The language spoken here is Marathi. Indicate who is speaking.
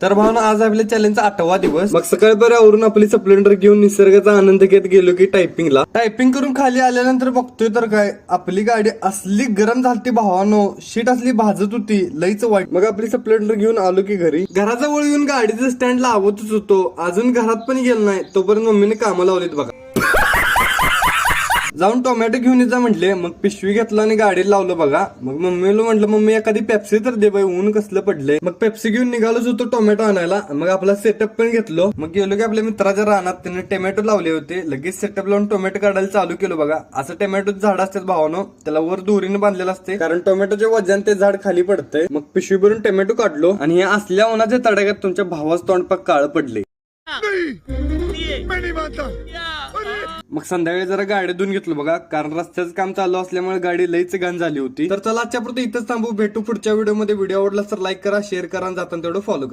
Speaker 1: तर भावना आज आपल्या चॅलेंजचा 8वा दिवस. मग सकाळी बरं आवरून आपली स्प्लेंडर घेऊन निसर्गाचा आनंद घेत गेलो की टायपिंगला. टायपिंग करून खाली आल्यानंतर बघतोय तर काय आपली गाडी असली गरम झालती भावानो, शीट असली भाजत होती, लईच वाईट. मग आपली स्प्लेंडर घेऊन आलो की घरी. घराजवळ येऊन गाडीचं स्टँड लावतच होतो, अजून घरात पण गेलो नाही तोपर्यंत मम्मीने कामं लावलीत बघा. जाऊन टोमॅटो घेऊन येजा म्हटले. मग पिशवी घेतला आणि गाडीला लावलं बघा. मग मम्मीला म्हटलं मम्मी एखादी पेप्सी तर दे बाई, ऊन कसलं पडलंय. मग पेप्सी घेऊन निघालोच होतो टोमॅटो आणायला. मग आपला सेटअप पण घेतलो. मग गेलो की आपल्या मित्राच्या रानात त्याने टोमॅटो लावले होते. लगेच सेटअप लावून टोमॅटो काढायला चालू केलं बघा. असं टोमॅटो झाड असतात भावानो, त्याला वर दोरीने बांधलेलं असते कारण टोमॅटोच्या वजन ते झाड खाली पडतंय. मग पिशवी भरून टोमॅटो काढलो आणि हे असल्या उन्हाच्या तडाख्यात तुमच्या भावाचं तोंड पाक काळ पडले. मग संध्याकाळी जरा गाडी धुवून घेतलो बघा, कारण रस्त्याचं काम चालू असल्यामुळे गाडी लईच घाण झाली होती. तर चला आजच्या पुरतं इथंच थांबू. भेटू पुढच्या व्हिडिओमध्ये. व्हिडिओ आवडला तर लाईक करा, शेअर करा आणि जाताना तेवढं फॉलो करा.